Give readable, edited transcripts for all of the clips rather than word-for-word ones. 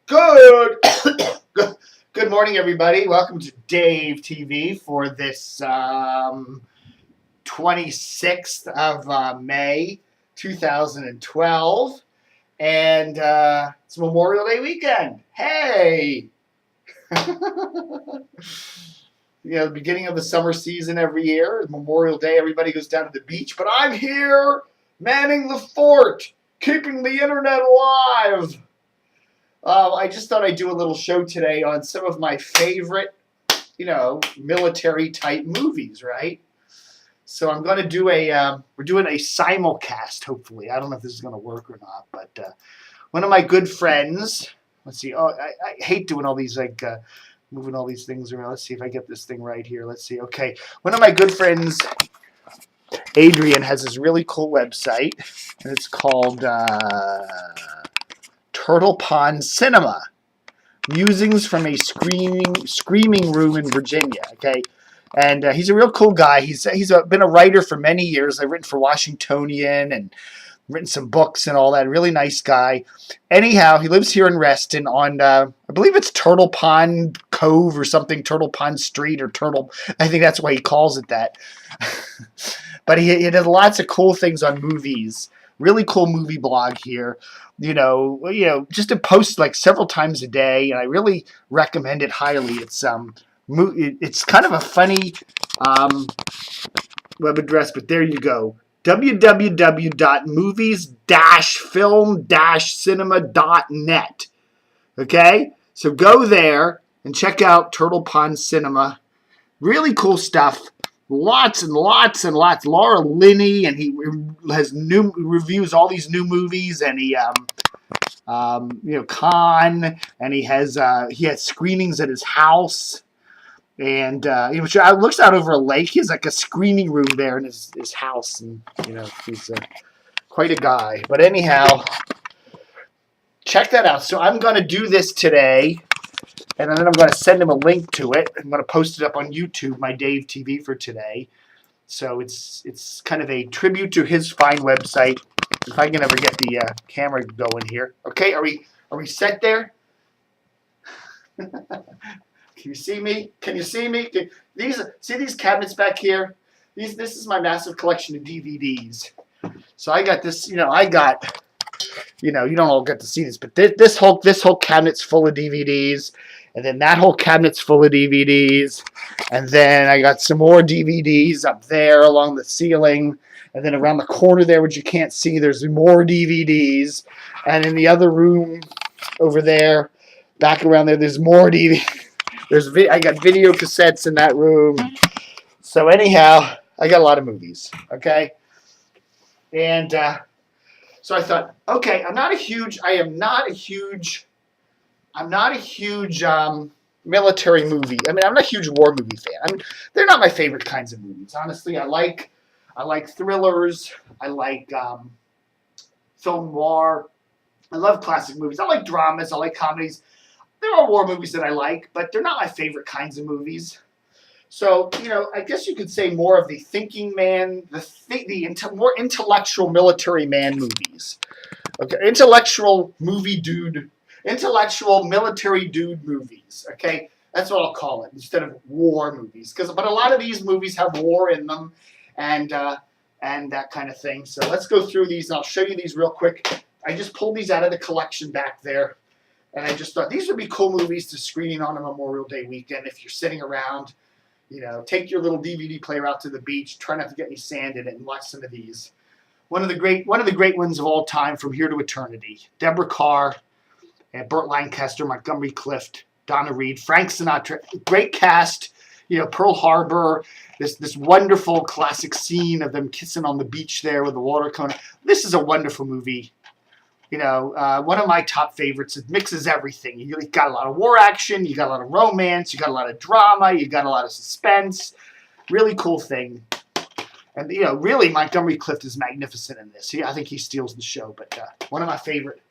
Good, good morning, everybody. Welcome to Dave TV for this 26th of May, 2012, and it's Memorial Day weekend. Hey, beginning of the summer season every year, Memorial Day, everybody goes down to the beach, but I'm here manning the fort, keeping the internet alive. I just thought I'd do a little show today on some of my favorite, military-type movies, right? So I'm going to do we're doing a simulcast, hopefully. I don't know if this is going to work or not, but one of my good friends, let's see, I hate doing all these, moving all these things around. Let's see if I get this thing right here. Let's see. Okay. One of my good friends, Adrian, has this really cool website, and it's called Turtle Pond Cinema, musings from a screaming room in Virginia. Okay, and he's a real cool guy. He's been a writer for many years. I've written for Washingtonian and written some books and all that. Really nice guy. Anyhow, he lives here in Reston on I believe it's Turtle Pond Cove or something, Turtle Pond Street or Turtle. I think that's why he calls it that. But he does lots of cool things on movies. Really cool movie blog here. Just to post like several times a day, and I really recommend it highly. It's kind of a funny web address, but there you go. www.movies-film-cinema.net. Okay, so go there and check out Turtle Pond Cinema. Really cool stuff. Lots and lots and lots. Laura Linney, and he reviews all these new movies, and he Khan, and he has screenings at his house, and which looks out over a lake. He has like a screening room there in his house, and he's quite a guy. But anyhow, check that out. So I'm going to do this today. And then I'm going to send him a link to it. I'm going to post it up on YouTube, my Dave TV for today. So it's kind of a tribute to his fine website. If I can ever get the camera going here. Okay, are we set there? Can you see me? Can you see me? See these cabinets back here? This is my massive collection of DVDs. So I got this. You don't all get to see this, but this whole cabinet's full of DVDs. And then that whole cabinet's full of DVDs. And then I got some more DVDs up there along the ceiling. And then around the corner there, which you can't see, there's more DVDs. And in the other room over there, back around there, there's more DVDs. I got video cassettes in that room. So anyhow, I got a lot of movies. Okay? And so I thought, okay, I'm not a huge military movie. I'm not a huge war movie fan. They're not my favorite kinds of movies. Honestly, I like thrillers. I like film noir. I love classic movies. I like dramas. I like comedies. There are war movies that I like, but they're not my favorite kinds of movies. So, I guess you could say more of the thinking man, more intellectual military man movies. Okay, intellectual military dude movies. Okay, that's what I'll call it instead of war movies. But a lot of these movies have war in them, and that kind of thing. So let's go through these, and I'll show you these real quick. I just pulled these out of the collection back there, and I just thought these would be cool movies to screen on a Memorial Day weekend if you're sitting around. Take your little DVD player out to the beach. Try not to get any sand in it, and watch some of these. One of the great ones of all time, From Here to Eternity. Deborah Carr. And Burt Lancaster, Montgomery Clift, Donna Reed, Frank Sinatra, great cast. Pearl Harbor, this wonderful classic scene of them kissing on the beach there with the water cone. This is a wonderful movie. One of my top favorites. It mixes everything. You got a lot of war action, you got a lot of romance, you got a lot of drama, you got a lot of suspense. Really cool thing. And really, Montgomery Clift is magnificent in this. I think he steals the show. But one of my favorite.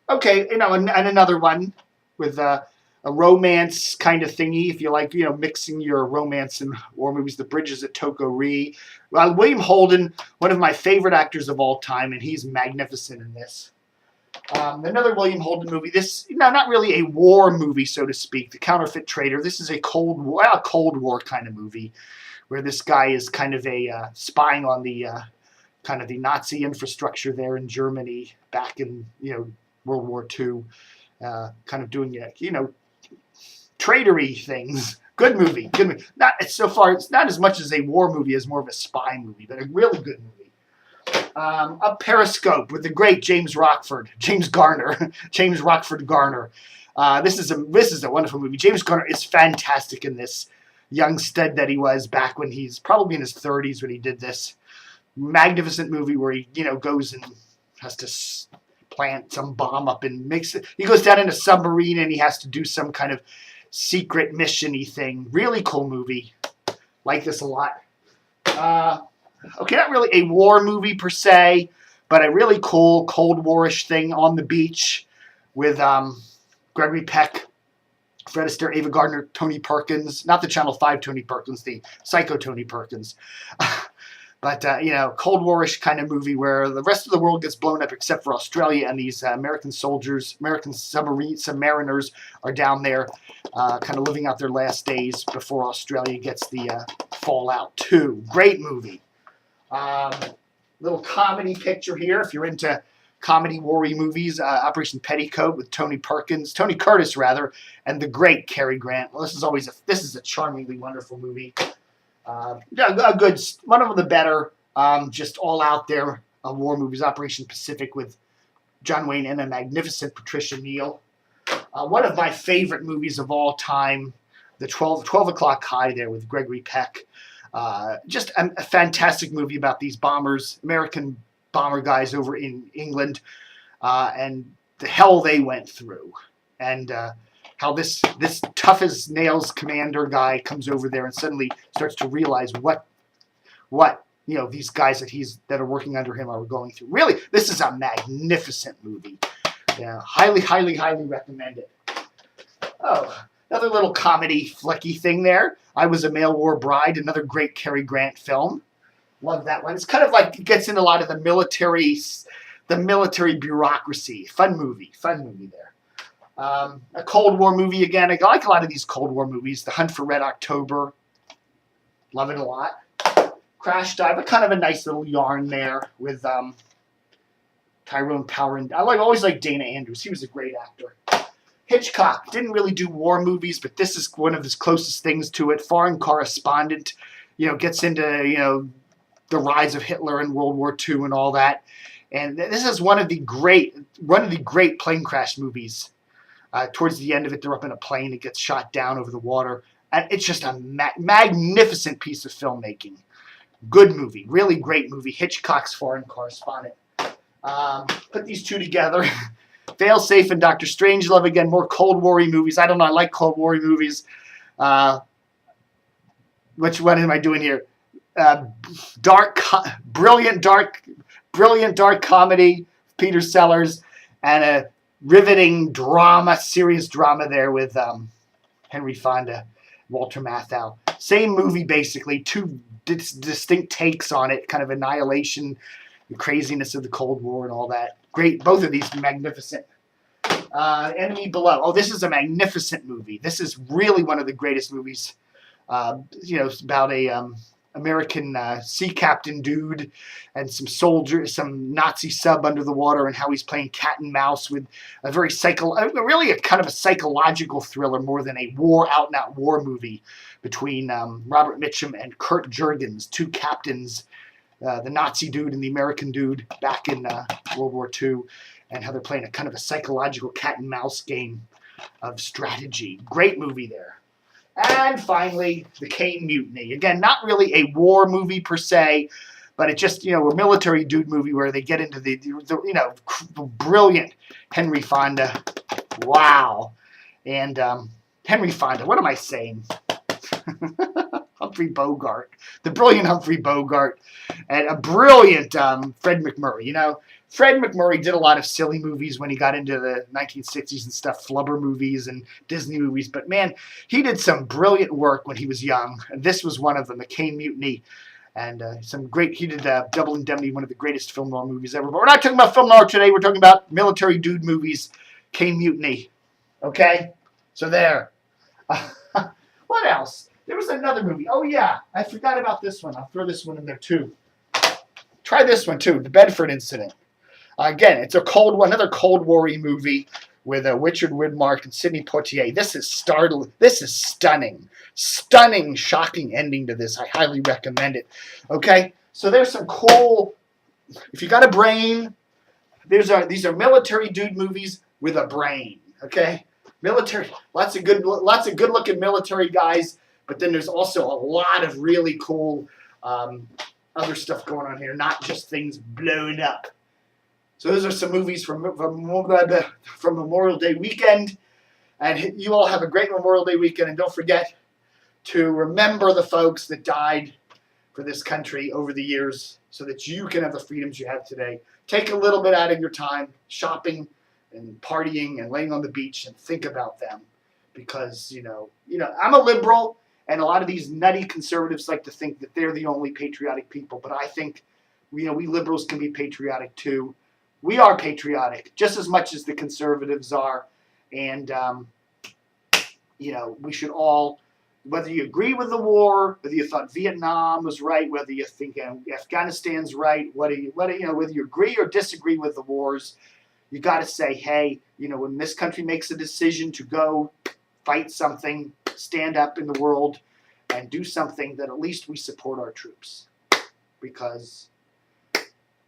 Okay, and another one with a romance kind of thingy, if you like, mixing your romance and war movies, The Bridges at Toko-Ri. William Holden, one of my favorite actors of all time, and he's magnificent in this. Another William Holden movie. This, not really a war movie, so to speak. The Counterfeit Trader. This is a Cold War kind of movie, where this guy is kind of a spying on the kind of the Nazi infrastructure there in Germany back in World War II, kind of doing traitory things. Good movie. Good movie. So far, it's not as much as a war movie as more of a spy movie, but a really good movie. A Periscope with the great James Rockford Garner. This is a wonderful movie. James Garner is fantastic in this. Young stud that he was back when he's probably in his 30s when he did this. Magnificent movie where he goes and has to plant some bomb up and makes it. He goes down in a submarine and he has to do some kind of secret mission-y thing. Really cool movie. Like this a lot. Okay, not really a war movie per se, but a really cool Cold War-ish thing on the beach with Gregory Peck, Fred Astaire, Ava Gardner, Tony Perkins. Not the Channel 5 Tony Perkins, the Psycho Tony Perkins. But, Cold War-ish kind of movie where the rest of the world gets blown up except for Australia, and these American submariners are down there kind of living out their last days before Australia gets the fallout too. Great movie. Little comedy picture here if you're into comedy war-y movies. Operation Petticoat with Tony Curtis, and the great Cary Grant. Well, this is a charmingly wonderful movie. A good, one of the better, just all out there war movies. Operation Pacific with John Wayne and a magnificent Patricia Neal. One of my favorite movies of all time, the 12 O'Clock High there with Gregory Peck. Just a fantastic movie about these bombers, American bomber guys over in England, and the hell they went through, and how this tough as nails commander guy comes over there and suddenly starts to realize what these guys that are working under him are going through. Really, this is a magnificent movie. Yeah, highly recommend it. Oh, another little comedy flicky thing there. I Was a Male War Bride, another great Cary Grant film. Love that one. It's kind of like, it gets in a lot of the military bureaucracy. Fun movie there. A Cold War movie again. I like a lot of these Cold War movies. The Hunt for Red October. Love it a lot. Crash Dive. Kind of a nice little yarn there with Tyrone Power. And I always like Dana Andrews. He was a great actor. Hitchcock. Didn't really do war movies, but this is one of his closest things to it. Foreign Correspondent. Gets into, the rise of Hitler in World War II and all that. And this is one of the great plane crash movies. Towards the end of it, they're up in a plane. It gets shot down over the water. And it's just a magnificent piece of filmmaking. Good movie. Really great movie. Hitchcock's Foreign Correspondent. Put these two together. Failsafe and Dr. Strangelove. Again, more Cold War-y movies. I don't know. I like Cold War-y movies. Which one am I doing here? Brilliant dark comedy. Peter Sellers. And a riveting serious drama there with Henry Fonda, Walter Matthau. Same movie, basically. Two distinct takes on it. Kind of annihilation, the craziness of the Cold War and all that. Great. Both of these magnificent. Enemy Below. Oh, this is a magnificent movie. This is really one of the greatest movies. It's about a American sea captain dude and some Nazi sub under the water, and how he's playing cat and mouse with a very really a kind of a psychological thriller more than a out and out war movie between Robert Mitchum and Kurt Jurgens, two captains, the Nazi dude and the American dude back in World War II, and how they're playing a kind of a psychological cat and mouse game of strategy. Great movie there. And finally, The Caine Mutiny. Again, not really a war movie per se, but it's just, a military dude movie where they get into the brilliant Henry Fonda. Wow. And Henry Fonda, what am I saying? Humphrey Bogart. The brilliant Humphrey Bogart. And a brilliant Fred MacMurray. Fred MacMurray did a lot of silly movies when he got into the 1960s and stuff, flubber movies and Disney movies. But, man, he did some brilliant work when he was young. And this was one of them, The Caine Mutiny. And he did Double Indemnity, one of the greatest film noir movies ever. But we're not talking about film noir today. We're talking about military dude movies, Caine Mutiny. Okay? So there. What else? There was another movie. Oh, yeah. I forgot about this one. I'll throw this one in there, too. Try this one, too. The Bedford Incident. Again, it's another Cold War-y movie with Richard Widmark and Sidney Poitier. This is startling. This is stunning. Stunning, shocking ending to this. I highly recommend it. Okay? So there's some cool... If you got a brain, these are military dude movies with a brain. Okay? Military, lots of good looking military guys, but then there's also a lot of really cool other stuff going on here, not just things blowing up. So those are some movies from Memorial Day weekend, and you all have a great Memorial Day weekend, and don't forget to remember the folks that died for this country over the years so that you can have the freedoms you have today. Take a little bit out of your time shopping and partying and laying on the beach and think about them, because I'm a liberal, and a lot of these nutty conservatives like to think that they're the only patriotic people, but I think we liberals can be patriotic too. We are patriotic just as much as the conservatives are, and we should all, whether you agree with the war, whether you thought Vietnam was right, whether you think Afghanistan's right, whether you agree or disagree with the wars, you got to say, hey, when this country makes a decision to go fight something, stand up in the world and do something, that at least we support our troops, because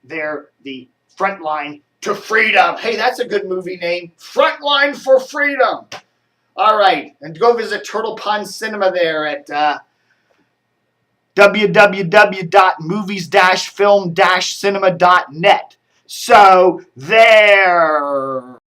they're the front line to freedom. Hey, that's a good movie name. Front Line for Freedom. All right. And go visit Turtle Pond Cinema there at www.movies-film-cinema.net. So there.